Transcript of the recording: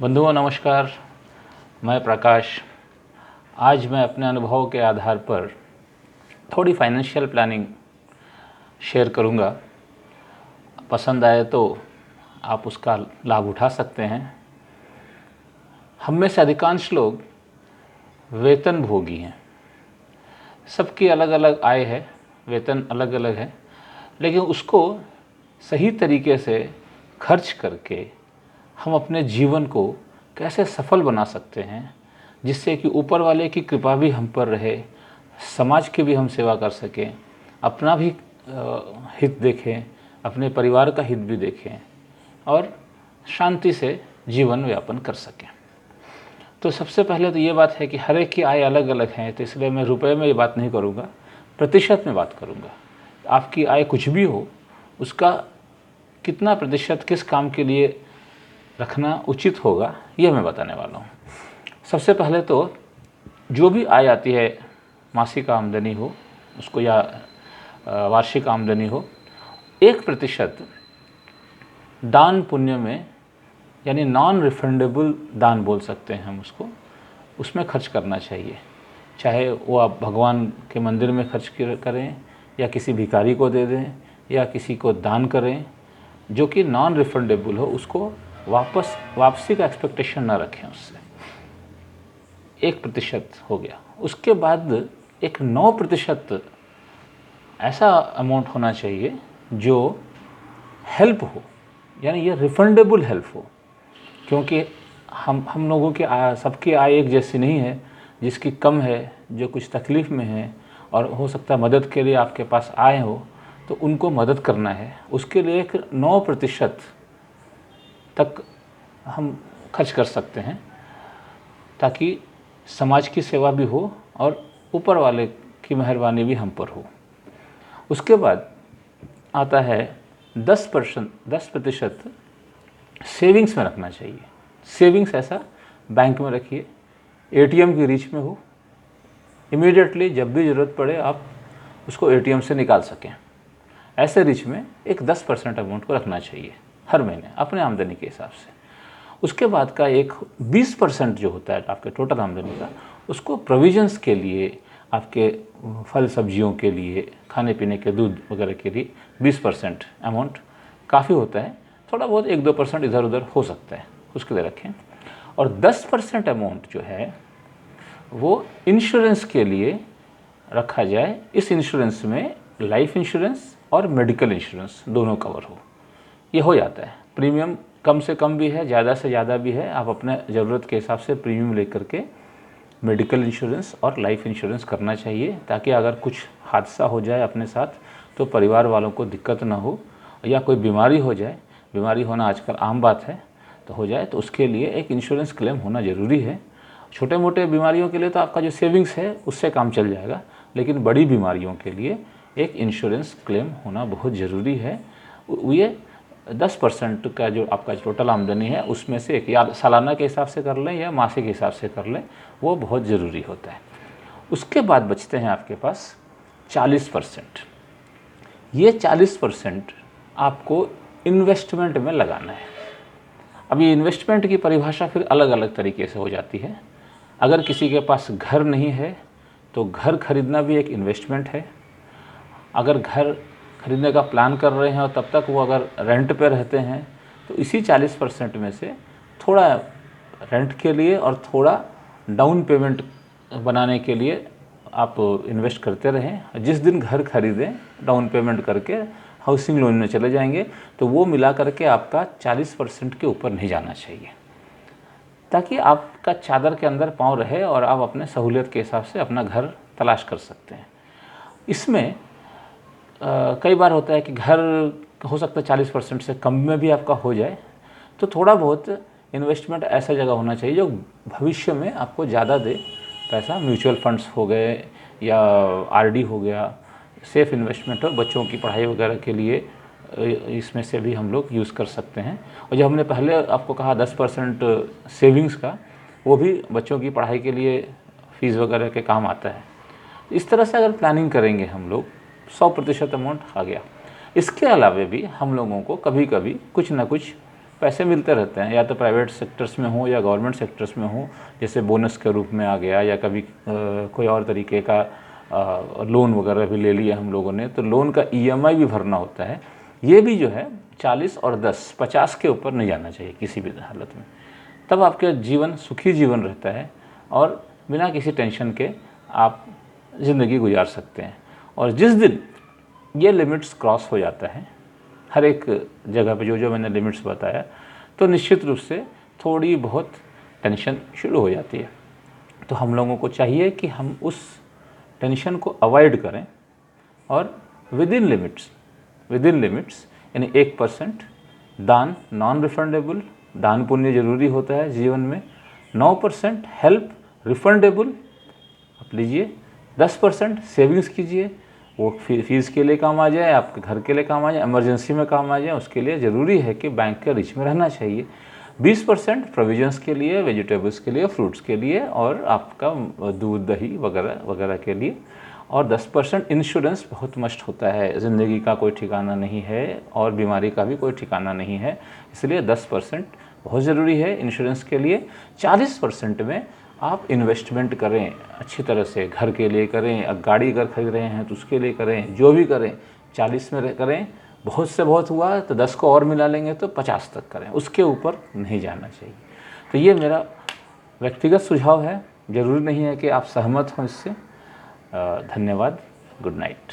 बंधुओं नमस्कार, मैं प्रकाश। आज मैं अपने अनुभव के आधार पर थोड़ी फाइनेंशियल प्लानिंग शेयर करूंगा। पसंद आए तो आप उसका लाभ उठा सकते हैं। हम में से अधिकांश लोग वेतन भोगी हैं। सबकी अलग अलग आय है, वेतन अलग अलग है, लेकिन उसको सही तरीके से खर्च करके हम अपने जीवन को कैसे सफल बना सकते हैं, जिससे कि ऊपर वाले की कृपा भी हम पर रहे, समाज की भी हम सेवा कर सकें, अपना भी हित देखें, अपने परिवार का हित भी देखें और शांति से जीवन यापन कर सकें। तो सबसे पहले तो ये बात है कि हर एक की आय अलग अलग है, तो इसलिए मैं रुपए में ये बात नहीं करूँगा, प्रतिशत में बात करूँगा। आपकी आय कुछ भी हो, उसका कितना प्रतिशत किस काम के लिए रखना उचित होगा, यह मैं बताने वाला हूँ। सबसे पहले तो जो भी आय आती है, मासिक आमदनी हो उसको या वार्षिक आमदनी हो, 1% दान पुण्य में, यानी नॉन रिफंडेबल दान बोल सकते हैं हम उसको, उसमें खर्च करना चाहिए। चाहे वो आप भगवान के मंदिर में खर्च करें या किसी भिखारी को दे दें या किसी को दान करें, जो कि नॉन रिफंडेबल हो, उसको वापसी का एक्सपेक्टेशन ना रखें उससे। 1% हो गया। उसके बाद एक 9% ऐसा अमाउंट होना चाहिए जो हेल्प हो, यानी ये रिफंडेबल हेल्प हो, क्योंकि हम लोगों की सबकी आय एक जैसी नहीं है। जिसकी कम है, जो कुछ तकलीफ़ में है और हो सकता है मदद के लिए आपके पास आए हो, तो उनको मदद करना है। उसके लिए एक 9% तक हम खर्च कर सकते हैं, ताकि समाज की सेवा भी हो और ऊपर वाले की मेहरबानी भी हम पर हो। उसके बाद आता है 10% सेविंग्स में रखना चाहिए। सेविंग्स ऐसा बैंक में रखिए, एटीएम की रीच में हो, इमीडिएटली जब भी ज़रूरत पड़े आप उसको एटीएम से निकाल सकें। ऐसे रीच में एक 10% अमाउंट को रखना चाहिए हर महीने अपने आमदनी के हिसाब से। उसके बाद का एक 20% जो होता है आपके टोटल आमदनी का, उसको प्रोविजंस के लिए, आपके फल सब्जियों के लिए, खाने पीने के दूध वगैरह के लिए 20% अमाउंट काफ़ी होता है। थोड़ा बहुत 1-2% इधर उधर हो सकता है, उसके लिए रखें। और 10% अमाउंट जो है वो इंश्योरेंस के लिए रखा जाए। इस इंश्योरेंस में लाइफ इंश्योरेंस और मेडिकल इंश्योरेंस दोनों कवर हो। ये हो जाता है। प्रीमियम कम से कम भी है, ज़्यादा से ज़्यादा भी है। आप अपने ज़रूरत के हिसाब से प्रीमियम लेकर के मेडिकल इंश्योरेंस और लाइफ इंश्योरेंस करना चाहिए, ताकि अगर कुछ हादसा हो जाए अपने साथ तो परिवार वालों को दिक्कत ना हो, या कोई बीमारी हो जाए, बीमारी होना आजकल आम बात है, तो हो जाए तो उसके लिए एक इंश्योरेंस क्लेम होना ज़रूरी है। छोटे मोटे बीमारियों के लिए तो आपका जो सेविंग्स है उससे काम चल जाएगा, लेकिन बड़ी बीमारियों के लिए एक इंश्योरेंस क्लेम होना बहुत ज़रूरी है। ये 10% का जो आपका टोटल आमदनी है उसमें से एक, या सालाना के हिसाब से कर लें या मासिक के हिसाब से कर लें, वो बहुत ज़रूरी होता है। उसके बाद बचते हैं आपके पास 40%। ये 40% आपको इन्वेस्टमेंट में लगाना है। अब ये इन्वेस्टमेंट की परिभाषा फिर अलग अलग तरीके से हो जाती है। अगर किसी के पास घर नहीं है तो घर खरीदना भी एक इन्वेस्टमेंट है। अगर घर खरीदने का प्लान कर रहे हैं और तब तक वो अगर रेंट पे रहते हैं, तो इसी 40% में से थोड़ा रेंट के लिए और थोड़ा डाउन पेमेंट बनाने के लिए आप इन्वेस्ट करते रहें। जिस दिन घर खरीदें, डाउन पेमेंट करके हाउसिंग लोन में चले जाएंगे, तो वो मिला करके आपका 40% के ऊपर नहीं जाना चाहिए, ताकि आपका चादर के अंदर पाँव रहे और आप अपने सहूलियत के हिसाब से अपना घर तलाश कर सकते हैं। इसमें कई बार होता है कि घर हो सकता है 40% से कम में भी आपका हो जाए, तो थोड़ा बहुत इन्वेस्टमेंट ऐसा जगह होना चाहिए जो भविष्य में आपको ज़्यादा दे पैसा। म्यूचुअल फंड्स हो गए या आरडी हो गया, सेफ इन्वेस्टमेंट हो, बच्चों की पढ़ाई वगैरह के लिए इसमें से भी हम लोग यूज़ कर सकते हैं। और जो हमने पहले आपको कहा 10% सेविंग्स का, वो भी बच्चों की पढ़ाई के लिए फ़ीस वगैरह के काम आता है। इस तरह से अगर प्लानिंग करेंगे हम लोग, 100% अमाउंट आ गया। इसके अलावा भी हम लोगों को कभी कभी कुछ ना कुछ पैसे मिलते रहते हैं, या तो प्राइवेट सेक्टर्स में हो या गवर्नमेंट सेक्टर्स में हो, जैसे बोनस के रूप में आ गया, या कभी कोई और तरीके का लोन वगैरह भी ले लिया हम लोगों ने, तो लोन का EMI भी भरना होता है। ये भी जो है 40 और 10, 50 के ऊपर नहीं जाना चाहिए किसी भी हालत में। तब आपका जीवन सुखी जीवन रहता है और बिना किसी टेंशन के आप ज़िंदगी गुजार सकते हैं। और जिस दिन ये लिमिट्स क्रॉस हो जाता है हर एक जगह पे, जो मैंने लिमिट्स बताया, तो निश्चित रूप से थोड़ी बहुत टेंशन शुरू हो जाती है। तो हम लोगों को चाहिए कि हम उस टेंशन को अवॉइड करें और विद इन लिमिट्स यानी 1% दान, नॉन रिफंडेबल दान पुण्य जरूरी होता है जीवन में, 9% हेल्प रिफंडेबल आप लीजिए, 10% सेविंग्स कीजिए, वो फीस के लिए काम आ जाए, आपके घर के लिए काम आ जाए, इमरजेंसी में काम आ जाए, उसके लिए ज़रूरी है कि बैंक के रिच में रहना चाहिए। 20% प्रोविजंस के लिए, वेजिटेबल्स के लिए, फ्रूट्स के लिए और आपका दूध दही वगैरह वगैरह के लिए, और 10% इंश्योरेंस बहुत मस्ट होता है। ज़िंदगी का कोई ठिकाना नहीं है और बीमारी का भी कोई ठिकाना नहीं है, इसलिए 10% बहुत ज़रूरी है इंश्योरेंस के लिए। 40% में आप इन्वेस्टमेंट करें अच्छी तरह से, घर के लिए करें, अब गाड़ी अगर खरीद रहे हैं तो उसके लिए करें, जो भी करें 40 में करें। बहुत से बहुत हुआ तो 10 को और मिला लेंगे तो 50 तक करें, उसके ऊपर नहीं जाना चाहिए। तो ये मेरा व्यक्तिगत सुझाव है, ज़रूरी नहीं है कि आप सहमत हों इससे। धन्यवाद, गुड नाइट।